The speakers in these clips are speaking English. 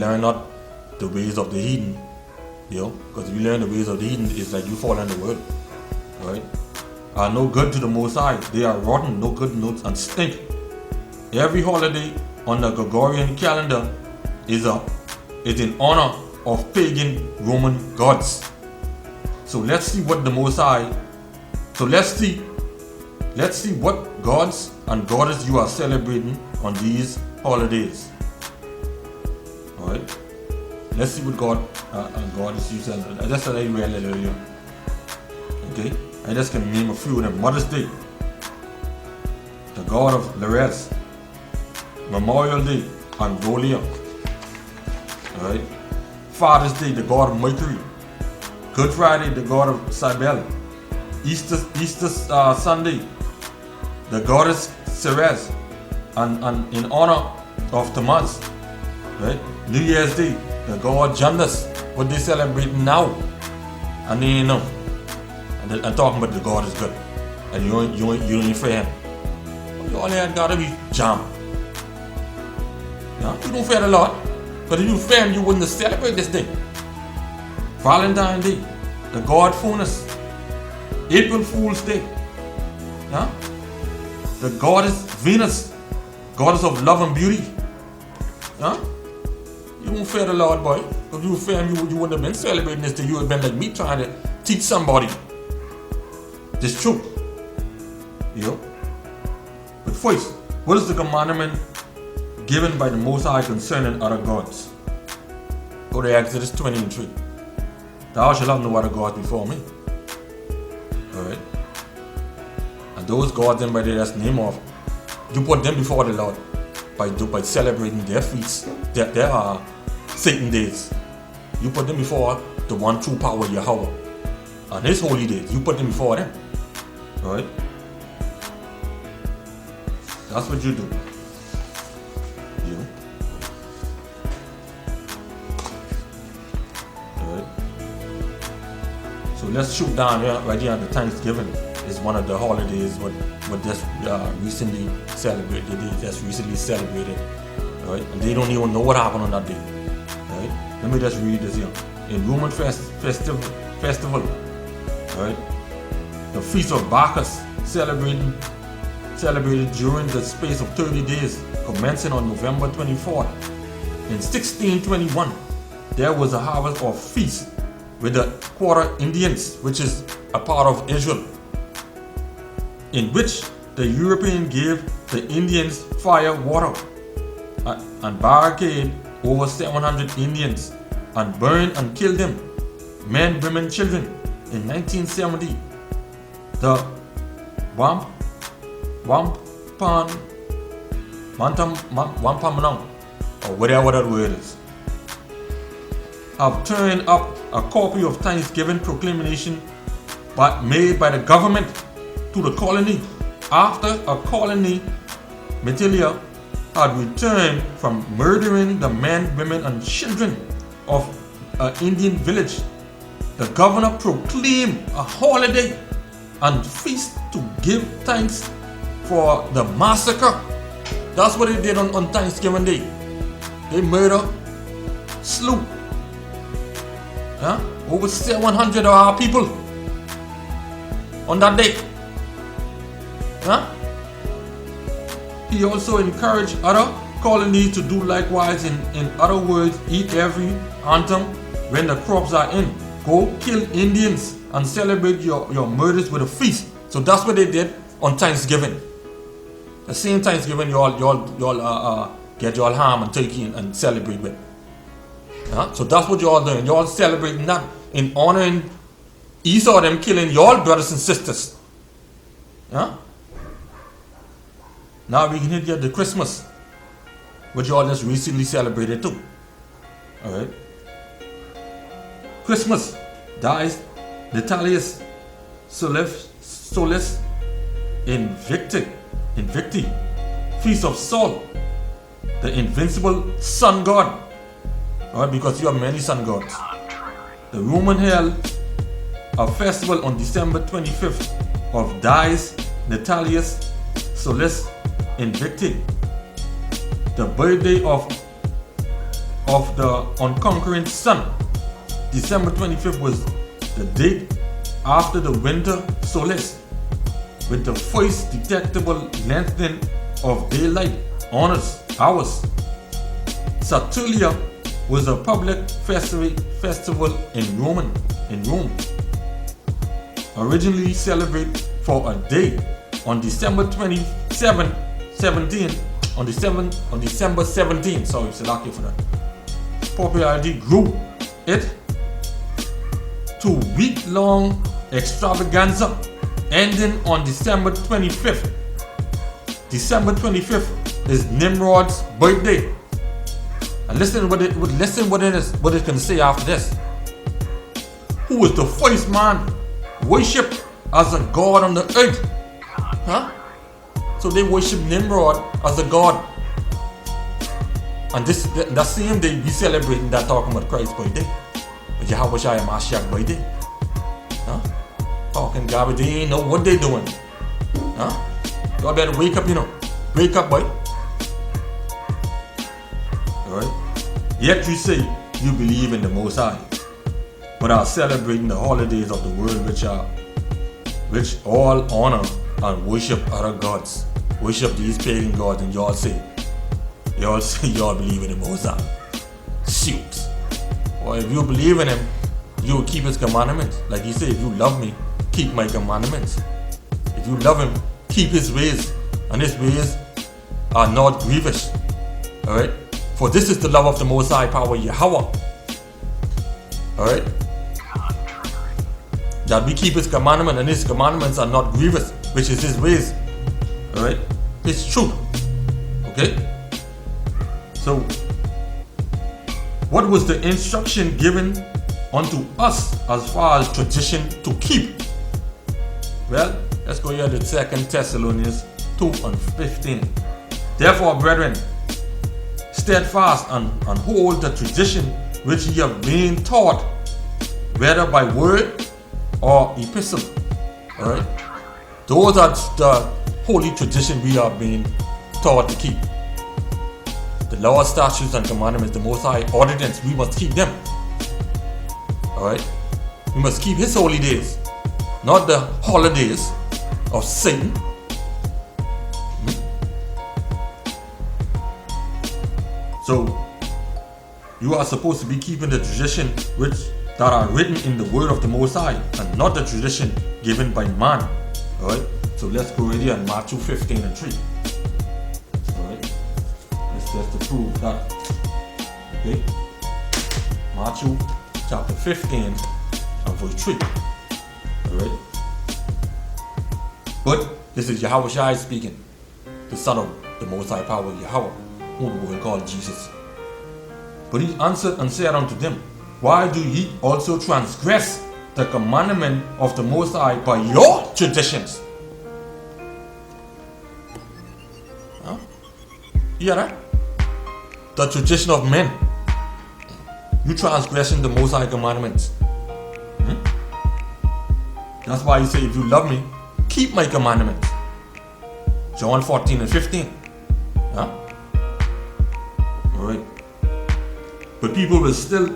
learn not the ways of the heathen. Because if you learn the ways of the heathen, it's like you fall in the world. Right? Are no good to the Most High. They are rotten, no good, and stink. Every holiday on the Gregorian calendar is in honor of pagan Roman gods. So let's see what the Most High. So let's see what gods and goddess you are celebrating on these holidays. Alright? Let's see what God and goddess you celebrate. That's what I read earlier. Okay? I just can name a few of them. Mother's Day, the god of Lares. Memorial Day, Angolia. Alright? Father's Day, the god of Mercury. Good Friday, the god of Cybele. Easter Sunday, the goddess Ceres, and in honor of Thomas. Right? New Year's Day, the god Janus. What they celebrating now? And they know. And I'm talking about the God is good. And you ain't fear him. You only gotta be jam. You don't fear the Lord. But if you fear him, you wouldn't celebrate this day. Valentine's Day, the God Phonus. April Fool's Day. The goddess Venus, goddess of love and beauty. You don't fear the Lord, boy. If you fear him, you wouldn't have been celebrating this day. You would have been like me trying to teach somebody. This truth. But first, what is the commandment given by the Most High concerning other gods? Go to Exodus 20:3. Thou shalt have no other gods before me. Alright? And those gods then by their name off, you put them before the Lord by celebrating their feasts, their Satan days. You put them before the one true power Yahawah. On his holy days, you put them before them. Alright? That's what you do. Alright? So let's shoot down here, right here on the Thanksgiving. Is one of the holidays what just recently celebrated. They just recently celebrated. Alright? And they don't even know what happened on that day. Alright? Let me just read this here. In Roman festival. Alright? The Feast of Bacchus, celebrated during the space of 30 days, commencing on November 24th. In 1621, there was a harvest of feast with the Quarter Indians, which is a part of Israel, in which the European gave the Indians fire, water, and barricade over 700 Indians and burned and killed them, men, women, children. In 1970, the Wampamanong, or whatever that word is, have turned up a copy of Thanksgiving proclamation made by the government to the colony after a colony militia had returned from murdering the men, women, and children of an Indian village. The governor proclaimed a holiday and feast to give thanks for the massacre. That's what they did on Thanksgiving Day. They murdered, slew over 700 of our people on that day. He also encouraged other colonies to do likewise. In other words, eat every anthem when the crops are in. Go kill Indians and celebrate your murders with a feast. So that's what they did on Thanksgiving. The same Thanksgiving you all get your ham and turkey and celebrate with. So that's what you all doing. You all celebrating that in honoring Esau, them killing your brothers and sisters. Now we can hit you the Christmas, which you all just recently celebrated too. Alright. Christmas, dies Natalius Solis Invicti, Feast of Sol, the invincible sun god. Alright, because you have many sun gods. The Roman held a festival on December 25th of Dies Natalius Solis Invicti, the birthday of of the unconquering sun. December 25th was the date after the winter solstice, with the first detectable lengthening of daylight hours. Saturnalia was a public festival in Rome, originally celebrated for a day on December 17. Sorry, Salaki for that. Popularity grew it to week-long extravaganza ending on December 25th. December 25th is Nimrod's birthday. And listen what it can say after this. Who was the first man worshipped as a god on the earth? Huh? So they worship Nimrod as a god. And that same day we celebrating that, talking about Christ's birthday. YAHAWASHI and Mashiach's birthday. Huh? Talking garbage, they ain't know what they doing. Huh? Y'all better wake up, Wake up, boy. Alright? Yet you say you believe in the Most High, but are celebrating the holidays of the world which all honor and worship other gods. Worship these pagan gods, and y'all say y'all believe in the Most High. Shoot. Or if you believe in him, you will keep his commandments. Like he said, if you love me, keep my commandments. If you love him, keep his ways, and his ways are not grievous. Alright? For this is the love of the Most High Power, Yahawah. Alright? That we keep his commandment, and his commandments are not grievous, which is his ways. Alright? It's true. Okay? So, what was the instruction given unto us as far as tradition to keep? Well, let's go here to 2 Thessalonians 2:15. Therefore, brethren, steadfast and hold the tradition which ye have been taught, whether by word or epistle. Alright? Those are the holy tradition we are being taught to keep. The law, statutes, and commandments, the Most High ordinance, we must keep them. Alright? We must keep his holy days, not the holidays of Satan. So, you are supposed to be keeping the tradition that are written in the word of the Most High, and not the tradition given by man. Alright? So let's go right here in Matthew 15:3. Alright? Let's just to prove that. Okay? Matthew chapter 15 and verse 3. Alright? But this is YAHAWASHI speaking, the Son of the Most High Power, Yahawah, whom we will call Jesus. But he answered and said unto them, why do ye also transgress the commandment of the Most High by your traditions? Huh? You hear that? The tradition of men. You transgressing the Most High commandments. That's why he said, if you love me, keep my commandments. John 14:15. Huh? Alright. But people will still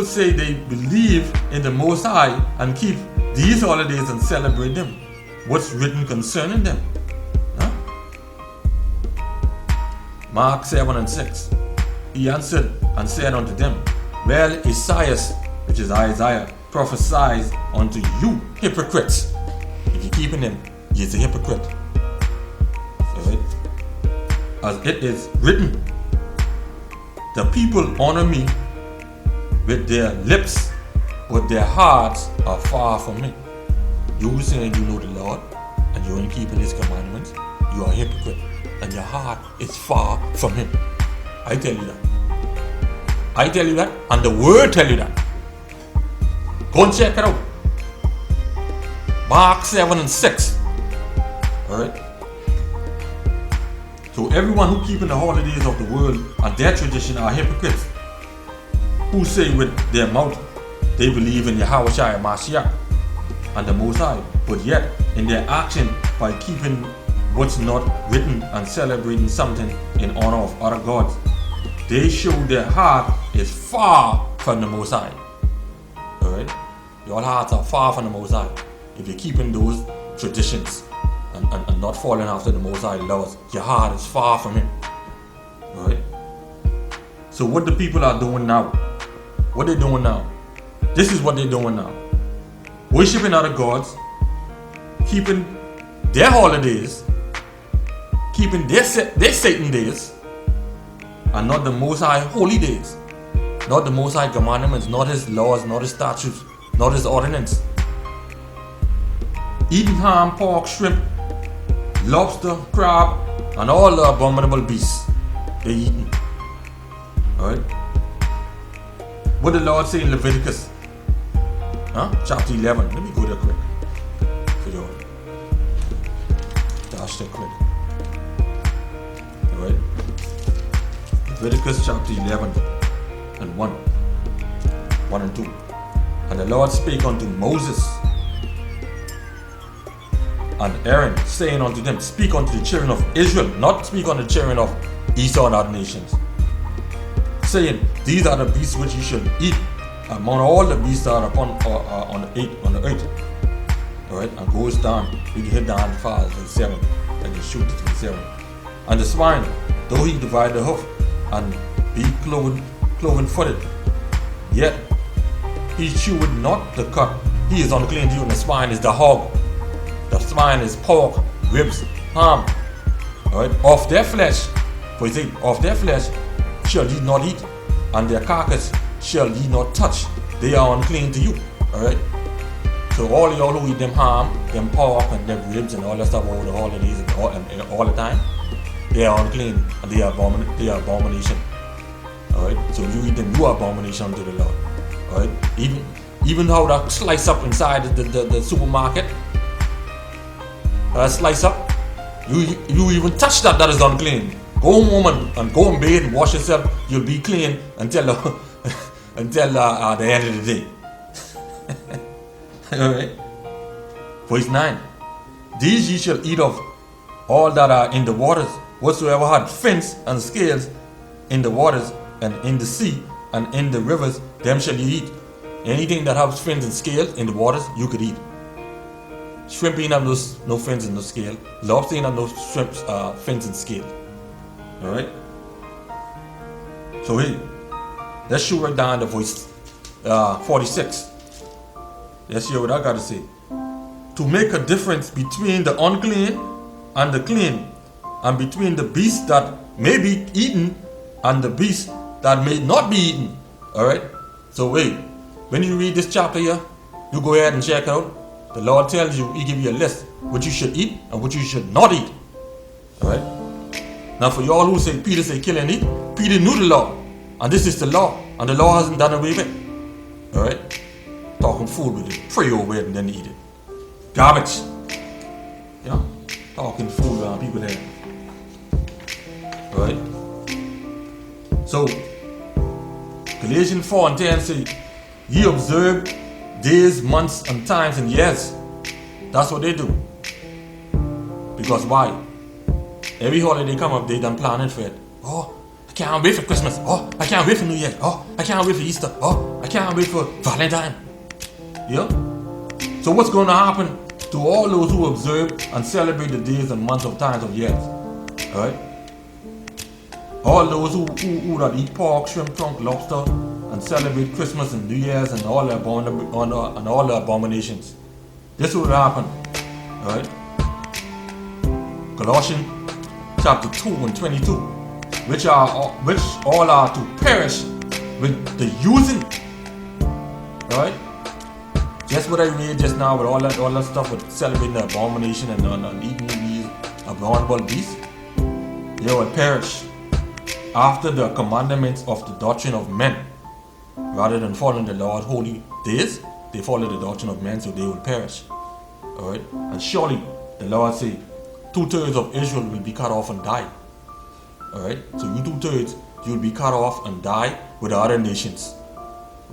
say they believe in the Most High and keep these holidays and celebrate them. What's written concerning them? Huh? Mark 7:6. He answered and said unto them, well, Isaiah, which is Isaiah, prophesies unto you hypocrites. If you're keeping them, you're a hypocrite. Alright? As it is written, the people honor me with their lips, but their hearts are far from me. You saying you know the Lord and you ain't keeping his commandments, you are a hypocrite, and your heart is far from him. I tell you that. I tell you that, and the word tell you that. Go and check it out. Mark 7:6. Alright? So everyone who keeping the holidays of the world and their tradition are hypocrites, who say with their mouth they believe in YAHAWASHI and Mashiach and the Most High, but yet in their action by keeping what's not written and celebrating something in honor of other gods. They show their heart is far from the Most High. Alright? Your hearts are far from the Most High. If you're keeping those traditions and not following after the Most High laws, your heart is far from Him. Alright? So what the people are doing now, what they're doing now, this is what they're doing now. Worshipping other gods, keeping their holidays, keeping their Satan days, and not the Most High holy days, not the Most High commandments, not His laws, not His statutes, not His ordinance. Eating ham, pork, shrimp, lobster, crab, and all the abominable beasts they're eating. Alright? What the Lord say in Leviticus? Chapter 11. Let me go there quick. So you dash there quick. Alright? Leviticus chapter 11 and 1. 1 and 2. And the Lord spake unto Moses and Aaron, saying unto them, speak unto the children of Israel, not speak unto the children of Esau and other nations, saying, these are the beasts which you shall eat among all the beasts that are upon on the earth. Alright, and goes down, you can hit down far to 7, and you shoot it to 7. And the swine, though he divide the hoof, and be cloven footed, yet he cheweth not the cut, he is unclean to you. And the swine is the hog, the swine is pork, ribs, ham. Alright, of their flesh, for he said, of their flesh shall ye not eat, and their carcass shall ye not touch. They are unclean to you. Alright? So all y'all who eat them ham, them pork, and them ribs, and all that stuff over the holidays and all the time, they are unclean, and they are abomination. Alright? So you eat them, you are abomination unto the Lord. Alright? Even how that slice up inside the supermarket, slice up, you even touch that is unclean. Go home and go and bathe and wash yourself. You'll be clean until the end of the day. Alright? Verse 9. These ye shall eat of all that are in the waters, whatsoever had fins and scales in the waters and in the sea and in the rivers, them shall ye eat. Anything that has fins and scales in the waters, you could eat. Shrimp ain't have no fins and no scale. Lobster ain't have no shrimp fins and scale. Alright? So hey, let's shoot right down to verse 46. Let's hear what I got to say. To make a difference between the unclean and the clean, and between the beast that may be eaten and the beast that may not be eaten. Alright? So wait, when you read this chapter here, you go ahead and check out. The Lord tells you, He give you a list what you should eat and what you should not eat. Alright? Now for y'all who say Peter say kill and eat, Peter knew the law. And this is the law. And the law hasn't done away with it. Alright? Talking food with it. Pray over it and then eat it. Garbage. Yeah? Talking food around people there. Alright? So Galatians 4 and 10 say, ye observe days, months, and times and years. That's what they do. Because why? Every holiday come up, they done planning for it. Oh, I can't wait for Christmas. Oh, I can't wait for New Year. Oh, I can't wait for Easter. Oh, I can't wait for Valentine. Yeah? So what's going to happen to all those who observe and celebrate the days and months of times of years? Alright? All those who that eat pork, shrimp, trunk, lobster, and celebrate Christmas and New Year's and all the abominations. This will happen. Alright? Colossians chapter 2 and 22, which all are to perish with the using. Alright? Just what I read just now with all that stuff with celebrating the abomination and eating these abominable beasts, they will perish after the commandments of the doctrine of men. Rather than following the Lord's holy days, they follow the doctrine of men, so they will perish. Alright? And surely the Lord say 2/3 of Israel will be cut off and die. Alright? So you 2/3, you'll be cut off and die with the other nations.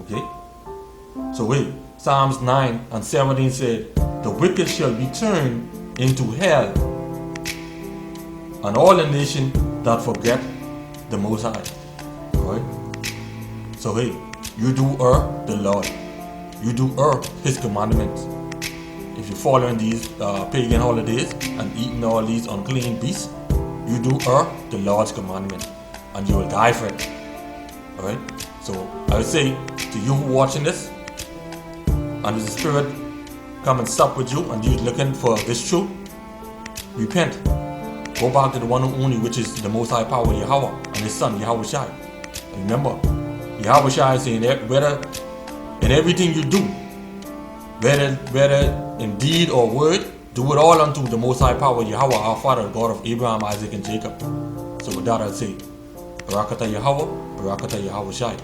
Okay? So wait, Psalms 9 and 17 said, the wicked shall be turned into hell, and all the nation that forget the Most High. Alright? So hey, you do err the Lord. You do err His commandments. If you're following these pagan holidays and eating all these unclean beasts, you do err the Lord's commandment, and you will die for it. Alright? So I would say to you who are watching this, and the Spirit come and stop with you, and you're looking for this truth, repent. Go back to the one and only, which is the Most High Power, Yahawah, and His Son, YAHAWASHI. And remember, YAHAWASHI is saying that whether in everything you do, whether in deed or word, do it all unto the Most High Power, Yahawah, our Father, God of Abraham, Isaac, and Jacob. So with that, I'll say, Barakatah Yahawah, Barakatah YAHAWASHI.